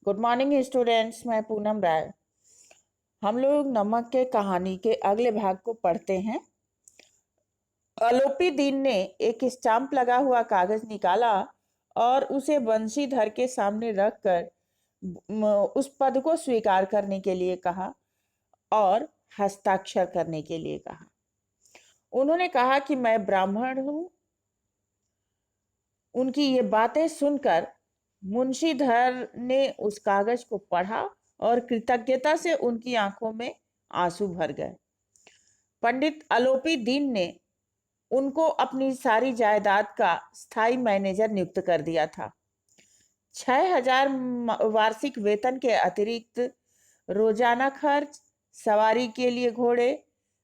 Good morning students. मैं पूनम राय। हम लोग नमक के कहानी के अगले भाग को पढ़ते हैं। आलोपी दीन ने एक स्टाम्प लगा हुआ कागज निकाला और उसे बंशीधर के सामने रखकर उस पद को स्वीकार करने के लिए कहा और हस्ताक्षर करने के लिए कहा। उन्होंने कहा कि मैं ब्राह्मण हूं। उनकी ये बातें सुनकर मुंशीधर ने उस कागज को पढ़ा और कृतज्ञता से उनकी आंखों में आंसू भर गए। पंडित आलोपी दीन ने उनको अपनी सारी जायदाद का स्थायी मैनेजर नियुक्त कर दिया था। 6,000 वार्षिक वेतन के अतिरिक्त रोजाना खर्च, सवारी के लिए घोड़े,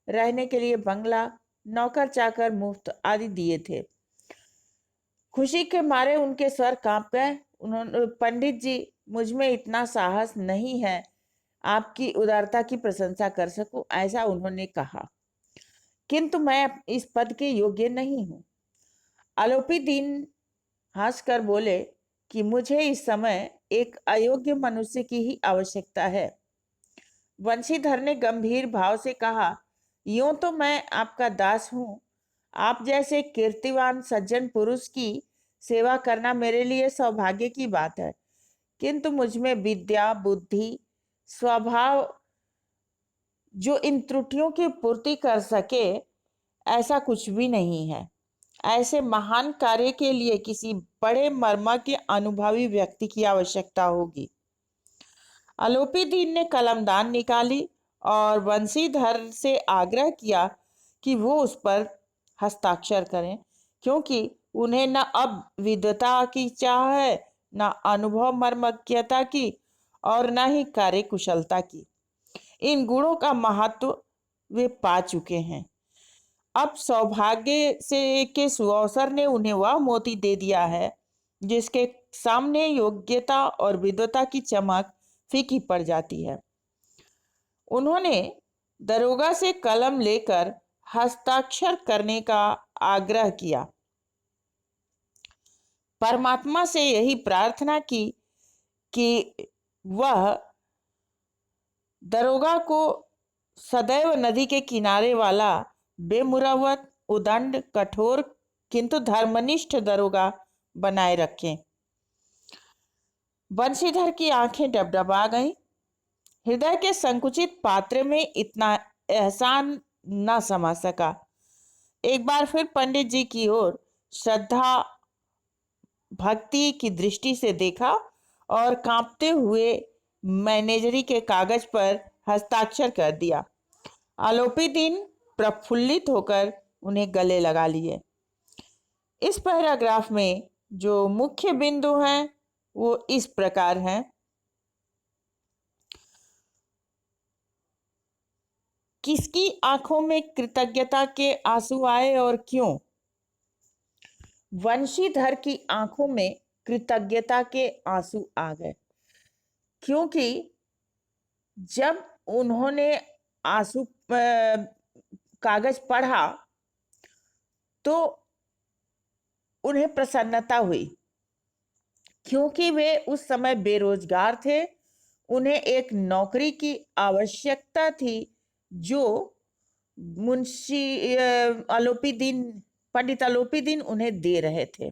रहने के लिए बंगला, नौकर चाकर मुफ्त आदि दिए थे। खुशी के मारे उनके स्वर कांप गए। उन्होंने, पंडित जी, मुझ में इतना साहस नहीं है आपकी उदारता की प्रशंसा कर सकूं, ऐसा उन्होंने कहा, किंतु मैं इस पद के योग्य नहीं हूं। आलोपी दीन हंसकर बोले कि मुझे इस समय एक अयोग्य मनुष्य की ही आवश्यकता है। वंशीधर ने गंभीर भाव से कहा, यूं तो मैं आपका दास हूं। आप जैसे कीर्तिवान सज्जन पुरुष की सेवा करना मेरे लिए सौभाग्य की बात है, किंतु मुझ में विद्या, बुद्धि, स्वभाव जो इन त्रुटियों की पूर्ति कर सके, ऐसा कुछ भी नहीं है। ऐसे महान कार्य के लिए किसी बड़े मर्मा के अनुभवी व्यक्ति की आवश्यकता होगी। आलोपी दीन ने कलमदान निकाली और बंशीधर से आग्रह किया कि वो उस पर हस्ताक्षर करें, क्योंकि उन्हें न अब विद्वता की चाह है, न अनुभव मर्मज्ञता की और न ही कार्य कुशलता की। इन गुणों का महत्व वे पा चुके हैं। अब सौभाग्य से के सुअवसर ने उन्हें वह मोती दे दिया है जिसके सामने योग्यता और विद्वता की चमक फीकी पड़ जाती है। उन्होंने दरोगा से कलम लेकर हस्ताक्षर करने का आग्रह किया। परमात्मा से यही प्रार्थना की कि वह दरोगा को सदैव नदी के किनारे वाला बेमुरवत, उदंड, कठोर किंतु धर्मनिष्ठ दरोगा बनाए रखें। बंशीधर की आंखें डबडबा गईं। हृदय के संकुचित पात्र में इतना एहसान न समा सका। एक बार फिर पंडित जी की ओर श्रद्धा भक्ति की दृष्टि से देखा और कांपते हुए मैनेजरी के कागज पर हस्ताक्षर कर दिया। आलोपी दीन प्रफुल्लित होकर उन्हें गले लगा लिए। इस पैराग्राफ में जो मुख्य बिंदु हैं वो इस प्रकार हैं। किसकी आंखों में कृतज्ञता के आंसू आए और क्यों? वंशीधर की आंखों में कृतज्ञता के आंसू आ गए, क्योंकि जब उन्होंने आंसू कागज पढ़ा तो उन्हें प्रसन्नता हुई, क्योंकि वे उस समय बेरोजगार थे। उन्हें एक नौकरी की आवश्यकता थी जो मुंशी आलोपी दीन, पंडित आलोपी दीन उन्हें दे रहे थे,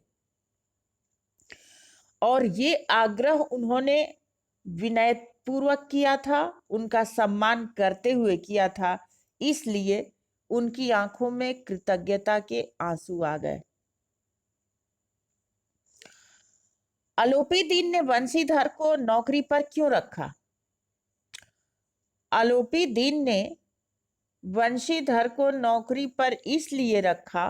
और ये आग्रह उन्होंने विनय पूर्वक किया था, उनका सम्मान करते हुए किया था। इसलिए उनकी आंखों में कृतज्ञता के आंसू आ गए। आलोपी दीन ने बंशीधर को नौकरी पर क्यों रखा? आलोपी दीन ने बंशीधर को नौकरी पर इसलिए रखा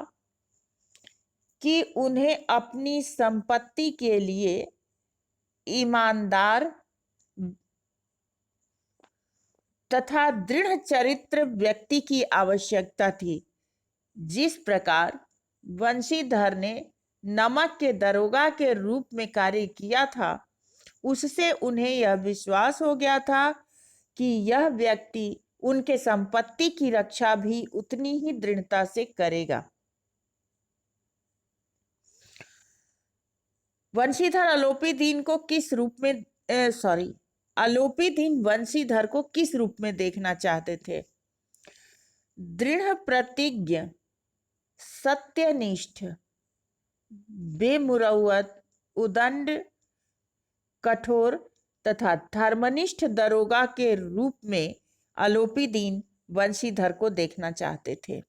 कि उन्हें अपनी संपत्ति के लिए ईमानदार तथा दृढ़ चरित्र व्यक्ति की आवश्यकता थी। जिस प्रकार बंशीधर ने नमक के दरोगा के रूप में कार्य किया था, उससे उन्हें यह विश्वास हो गया था कि यह व्यक्ति उनके संपत्ति की रक्षा भी उतनी ही दृढ़ता से करेगा। वंशीधर आलोपी दीन को किस रूप में आलोपी दीन वंशीधर को किस रूप में देखना चाहते थे? दृढ़ प्रतिज्ञ, सत्यनिष्ठ, बेमुरौवत, उदंड, कठोर तथा धर्मनिष्ठ दरोगा के रूप में आलोपी दीन वंशीधर को देखना चाहते थे।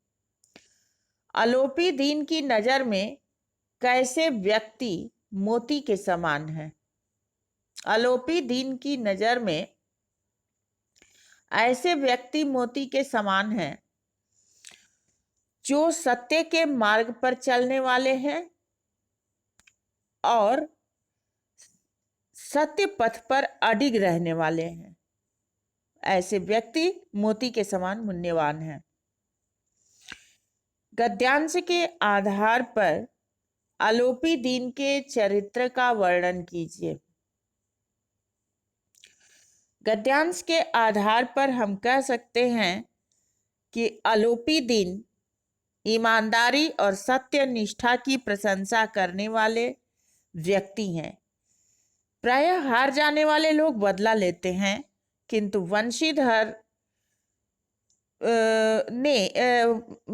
आलोपी दीन की नजर में कैसे व्यक्ति मोती के समान है? आलोपी दीन की नजर में ऐसे व्यक्ति मोती के समान हैं जो सत्य के मार्ग पर चलने वाले हैं और सत्य पथ पर अडिग रहने वाले हैं। ऐसे व्यक्ति मोती के समान मूल्यवान हैं। गद्यांश के आधार पर आलोपी दीन के चरित्र का वर्णन कीजिए। गद्यांश के आधार पर हम कह सकते हैं कि आलोपी दीन ईमानदारी और सत्य निष्ठा की प्रशंसा करने वाले व्यक्ति हैं। प्रायः हार जाने वाले लोग बदला लेते हैं, किंतु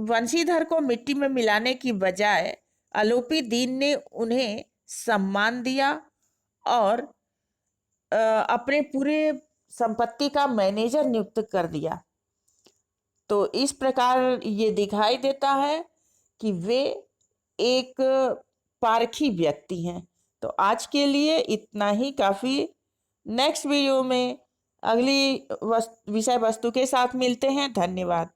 वंशीधर को मिट्टी में मिलाने की बजाय आलोपी दीन ने उन्हें सम्मान दिया और अपने पूरे संपत्ति का मैनेजर नियुक्त कर दिया। तो इस प्रकार ये दिखाई देता है कि वे एक पारखी व्यक्ति हैं। तो आज के लिए इतना ही काफ़ी। नेक्स्ट वीडियो में अगली विषय वस्तु के साथ मिलते हैं। धन्यवाद।